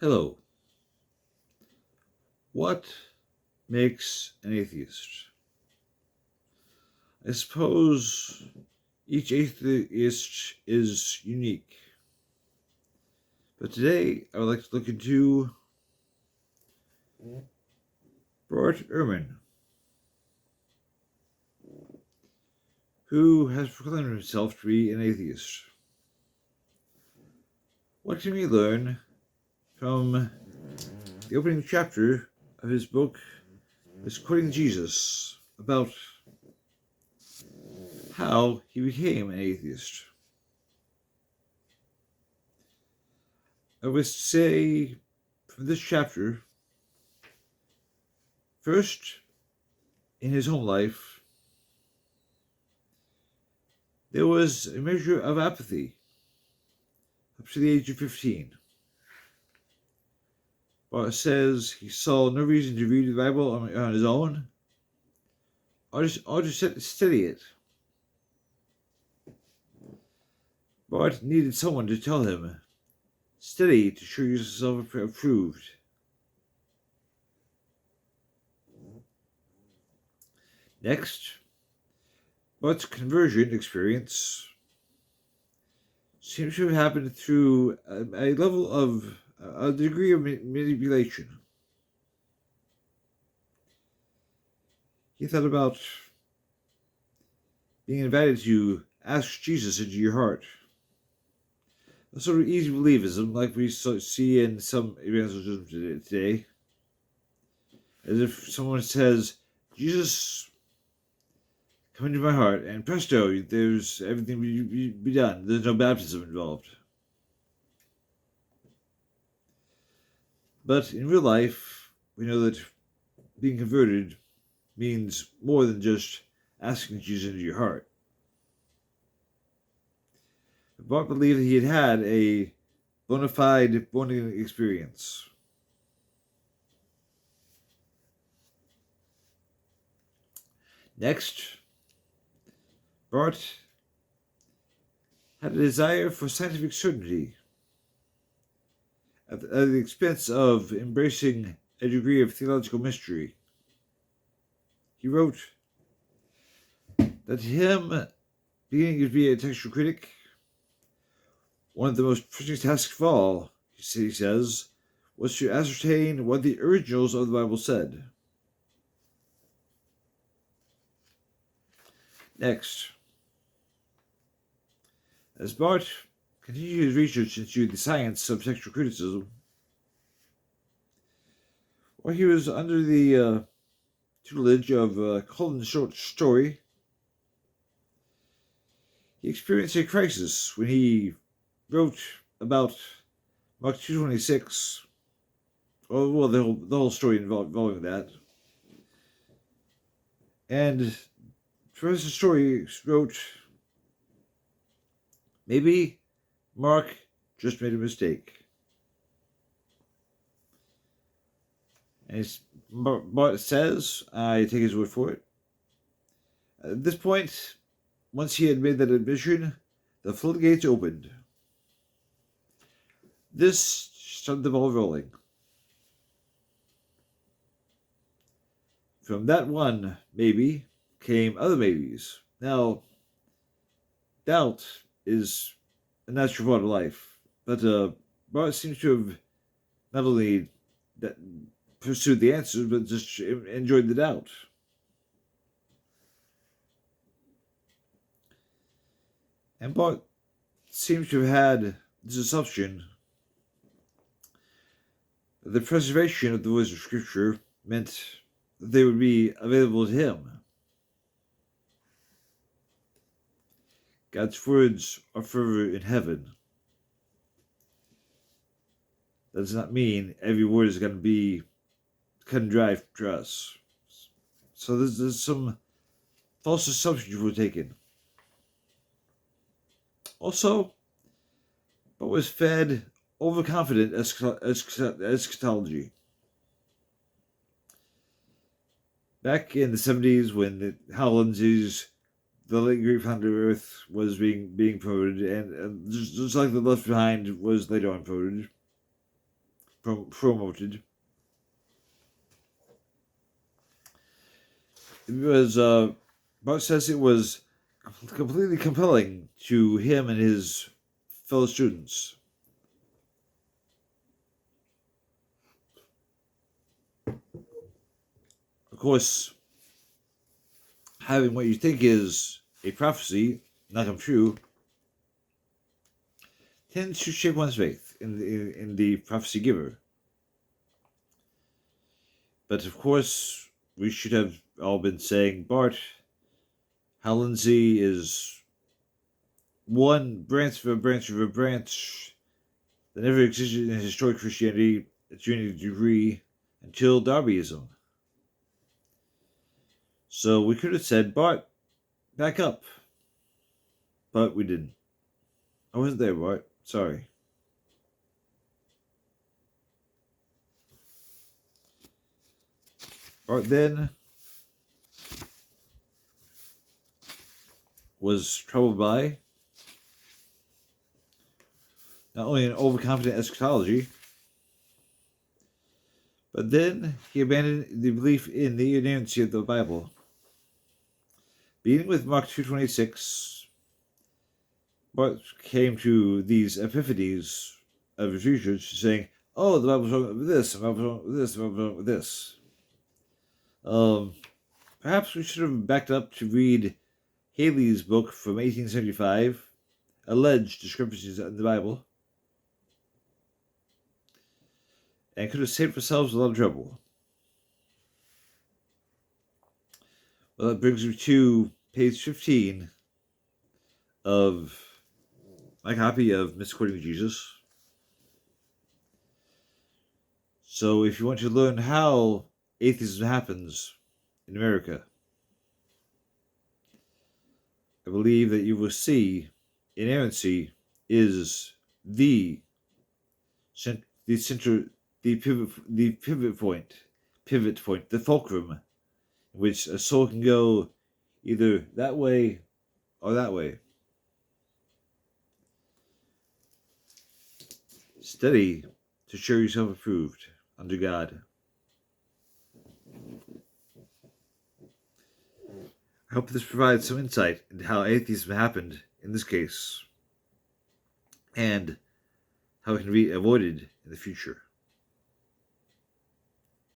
Hello. What makes an atheist? I suppose each atheist is unique. But today I would like to look into Bart Ehrman, who has proclaimed himself to be an atheist. What can we learn from the opening chapter of his book, Misquoting Jesus, about how he became an atheist? I would say from this chapter, first, in his home life, there was a measure of apathy up to the age of 15. Bart says he saw no reason to read the Bible on his own, or to study it. Bart needed someone to tell him, study to show yourself approved. Next, Bart's conversion experience seems to have happened through a level of a degree of manipulation. He thought about being invited to ask Jesus into your heart. A sort of easy believism like we see in some evangelism today. As if someone says, Jesus, come into my heart, and presto, there's everything be done. There's no baptism involved. But in real life, we know that being converted means more than just asking Jesus into your heart. Bart believed that he had a bona fide born-again experience. Next, Bart had a desire for scientific certainty at the expense of embracing a degree of theological mystery. He wrote that to him, beginning to be a textual critic, one of the most pressing tasks of all, he says, was to ascertain what the originals of the Bible said. Next, as Bart continued his research into the science of textual criticism, while he was under the tutelage of Cullen's short story, he experienced a crisis when he wrote about Mark 2:26. Well, the whole story involving that. And Professor Story wrote, maybe Mark just made a mistake. And Bart says, I take his word for it. At this point, once he had made that admission, the floodgates opened. This started the ball rolling. From that one maybe came other maybes. Now, doubt is a natural part of life, but Bart seems to have not only pursued the answers, but just enjoyed the doubt. And Bart seems to have had this assumption that the preservation of the words of Scripture meant that they would be available to him. God's words are forever in heaven. That does not mean every word is going to be cut and dry for us. So there's some false assumptions were taken. Also, but was fed overconfident eschatology. Back in the 70s, when Lindsey's The Late Great Founder of Earth was being promoted, and just like The Left Behind was later on promoted. It was, Bart says it was completely compelling to him and his fellow students. Of course, having what you think is a prophecy not come true tends to shake one's faith in the prophecy giver. But of course, we should have all been saying, Bart, how Lindsey is one branch of a branch of a branch that never existed in historic Christianity to any degree until Darbyism. So we could have said, Bart, back up. But we didn't. I wasn't there, Bart. Sorry. Bart then was troubled by not only an overconfident eschatology, but then he abandoned the belief in the inerrancy of the Bible. Beginning with Mark 2:26, Bart came to these epiphanies of his research, saying, "Oh, the Bible's wrong with this, the Bible's wrong with this, the Bible's wrong with this." Perhaps we should have backed up to read Haley's book from 1875, Alleged Discrepancies in the Bible, and could have saved ourselves a lot of trouble. Well, that brings me to page 15 of my copy of Misquoting Jesus. So if you want to learn how atheism happens in America, I believe that you will see inerrancy is the pivot point, the fulcrum, in which a soul can go either that way or that way. Study to show yourself approved under God. I hope this provides some insight into how atheism happened in this case and how it can be avoided in the future.